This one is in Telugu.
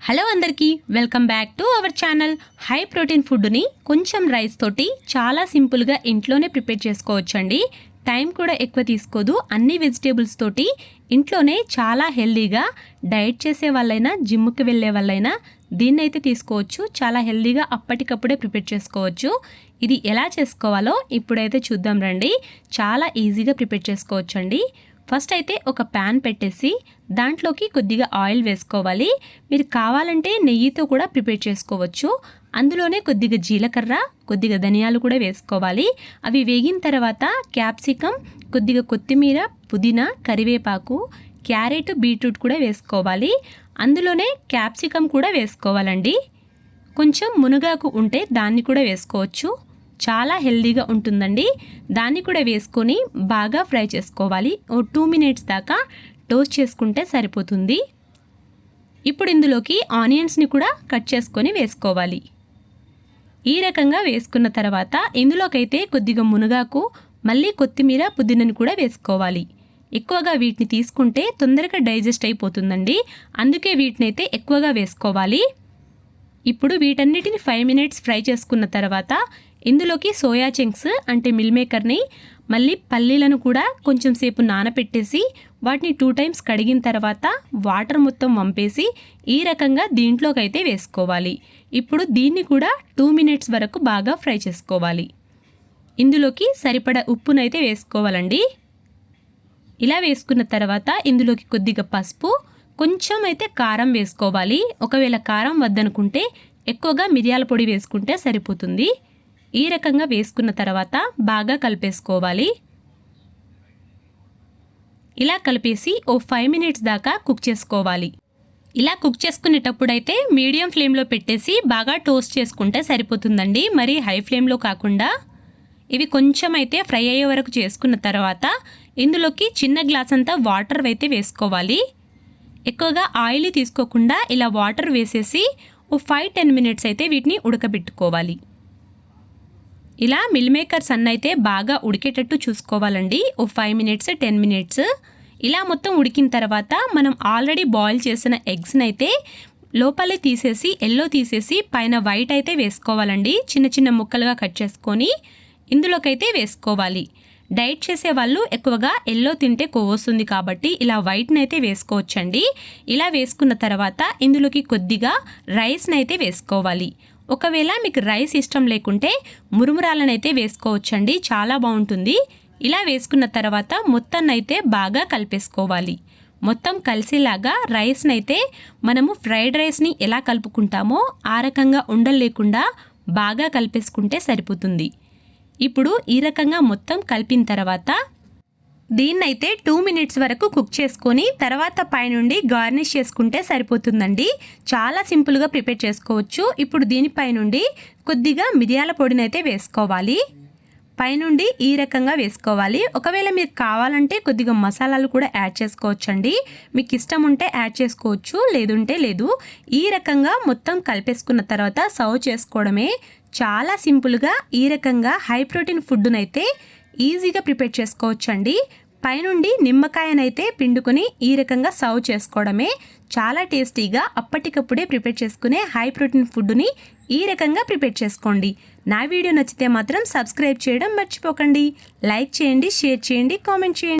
హలో అందరికీ welcome back to our channel. High protein ఫుడ్ని కొంచెం రైస్ తోటి చాలా సింపుల్గా ఇంట్లోనే ప్రిపేర్ చేసుకోవచ్చండి. టైం కూడా ఎక్కువ తీసుకోదు. అన్ని వెజిటేబుల్స్ తోటి ఇంట్లోనే చాలా హెల్దీగా డైట్ చేసే వాళ్ళైనా జిమ్కి వెళ్ళే వాళ్ళైనా దీన్ని అయితే తీసుకోవచ్చు. చాలా హెల్దీగా అప్పటికప్పుడే ప్రిపేర్ చేసుకోవచ్చు. ఇది ఎలా చేసుకోవాలో ఇప్పుడైతే చూద్దాం రండి. చాలా ఈజీగా ప్రిపేర్ చేసుకోవచ్చండి. ఫస్ట్ అయితే ఒక ప్యాన్ పెట్టేసి దాంట్లోకి కొద్దిగా ఆయిల్ వేసుకోవాలి. మీరు కావాలంటే నెయ్యితో కూడా ప్రిపేర్ చేసుకోవచ్చు. అందులోనే కొద్దిగా జీలకర్ర, కొద్దిగా ధనియాలు కూడా వేసుకోవాలి. అవి వేగిన తర్వాత క్యాప్సికమ్, కొద్దిగా కొత్తిమీర, పుదీనా, కరివేపాకు, క్యారెట్, బీట్రూట్ కూడా వేసుకోవాలి. అందులోనే క్యాప్సికమ్ కూడా వేసుకోవాలండి. కొంచెం మునగాకు ఉంటే దాన్ని కూడా వేసుకోవచ్చు. చాలా హెల్దీగా ఉంటుందండి. దాన్ని కూడా వేసుకొని బాగా ఫ్రై చేసుకోవాలి. 2 మినిట్స్ దాకా టోస్ట్ చేసుకుంటే సరిపోతుంది. ఇప్పుడు ఇందులోకి ఆనియన్స్ని కూడా కట్ చేసుకొని వేసుకోవాలి. ఈ రకంగా వేసుకున్న తర్వాత ఇందులోకైతే కొద్దిగా మునగాకు, మళ్ళీ కొత్తిమీర, పుదీనాని కూడా వేసుకోవాలి. ఎక్కువగా వీటిని తీసుకుంటే తొందరగా డైజెస్ట్ అయిపోతుందండి. అందుకే వీటిని అయితే ఎక్కువగా వేసుకోవాలి. ఇప్పుడు వీటన్నిటిని 5 మినిట్స్ ఫ్రై చేసుకున్న తర్వాత ఇందులోకి సోయా చంక్స్ అంటే మిల్ మేకర్ని, మళ్ళీ పల్లీలను కూడా కొంచెం సేపు నానపెట్టేసి వాటిని 2 టైమ్స్ కడిగిన తర్వాత వాటర్ మొత్తం వంపేసి ఈ రకంగా దీంట్లోకి అయితే వేసుకోవాలి. ఇప్పుడు దీన్ని కూడా 2 మినిట్స్ వరకు బాగా ఫ్రై చేసుకోవాలి. ఇందులోకి సరిపడా ఉప్పునైతే వేసుకోవాలండి. ఇలా వేసుకున్న తర్వాత ఇందులోకి కొద్దిగా పసుపు, కొంచెం అయితే కారం వేసుకోవాలి. ఒకవేళ కారం వద్దనుకుంటే ఎక్కువగా మిరియాల పొడి వేసుకుంటే సరిపోతుంది. ఈ రకంగా వేసుకున్న తర్వాత బాగా కలిపేసుకోవాలి. ఇలా కలిపేసి 5 మినిట్స్ దాకా కుక్ చేసుకోవాలి. ఇలా కుక్ చేసుకునేటప్పుడైతే మీడియం ఫ్లేమ్లో పెట్టేసి బాగా టోస్ట్ చేసుకుంటే సరిపోతుందండి. మరి హై ఫ్లేమ్లో కాకుండా ఇవి కొంచెం అయితే ఫ్రై అయ్యే వరకు చేసుకున్న తర్వాత ఇందులోకి చిన్న గ్లాస్ అంతా వాటర్ అయితే వేసుకోవాలి. ఎక్కువగా ఆయిల్ తీసుకోకుండా ఇలా వాటర్ వేసేసి 5-10 మినిట్స్ అయితే వీటిని ఉడకబెట్టుకోవాలి. ఇలా మిల్ మేకర్స్ అన్నైతే బాగా ఉడికేటట్టు చూసుకోవాలండి. 5 మినిట్స్ 10 మినిట్స్ ఇలా మొత్తం ఉడికిన తర్వాత మనం ఆల్రెడీ బాయిల్ చేసిన ఎగ్స్ని అయితే లోపలే తీసేసి ఎల్లో తీసేసి పైన వైట్ అయితే వేసుకోవాలండి. చిన్న చిన్న ముక్కలుగా కట్ చేసుకొని ఇందులోకైతే వేసుకోవాలి. డైట్ చేసే వాళ్ళు ఎక్కువగా ఎల్లో తింటే కొవ్వొస్తుంది కాబట్టి ఇలా వైట్ని అయితే వేసుకోవచ్చండి. ఇలా వేసుకున్న తర్వాత ఇందులోకి కొద్దిగా రైస్ని అయితే వేసుకోవాలి. ఒకవేళ మీకు రైస్ ఇష్టం లేకుంటే మురుమురాలను అయితే వేసుకోవచ్చండి. చాలా బాగుంటుంది. ఇలా వేసుకున్న తర్వాత మొత్తాన్ని అయితే బాగా కలిపేసుకోవాలి. మొత్తం కలిసేలాగా రైస్ని అయితే మనము ఫ్రైడ్ రైస్ని ఎలా కలుపుకుంటామో ఆ రకంగా ఉండలు లేకుండా బాగా కలిపేసుకుంటే సరిపోతుంది. ఇప్పుడు ఈ రకంగా మొత్తం కలిపిన తర్వాత దీన్నైతే 2 మినిట్స్ వరకు కుక్ చేసుకొని తర్వాత పైనుండి గార్నిష్ చేసుకుంటే సరిపోతుందండి. చాలా సింపుల్గా ప్రిపేర్ చేసుకోవచ్చు. ఇప్పుడు దీనిపైనుండి కొద్దిగా మిరియాల పొడిని అయితే వేసుకోవాలి. పైనుండి ఈ రకంగా వేసుకోవాలి. ఒకవేళ మీకు కావాలంటే కొద్దిగా మసాలాలు కూడా యాడ్ చేసుకోవచ్చండి. మీకు ఇష్టం ఉంటే యాడ్ చేసుకోవచ్చు, లేదుంటే లేదు. ఈ రకంగా మొత్తం కలిపేసుకున్న తర్వాత సర్వ్ చేసుకోవడమే. చాలా సింపుల్గా ఈ రకంగా హై ప్రోటీన్ ఫుడ్నైతే ఈజీగా ప్రిపేర్ చేసుకోవచ్చండి. పైనుండి నిమ్మకాయనైతే పిండుకొని ఈ రకంగా సర్వ్ చేసుకోవడమే. చాలా టేస్టీగా అప్పటికప్పుడే ప్రిపేర్ చేసుకునే హై ప్రోటీన్ ఫుడ్ని ఈ రకంగా ప్రిపేర్ చేసుకోండి. నా వీడియో నచ్చితే మాత్రం సబ్స్క్రైబ్ చేయడం మర్చిపోకండి. లైక్ చేయండి, షేర్ చేయండి, కామెంట్ చేయండి.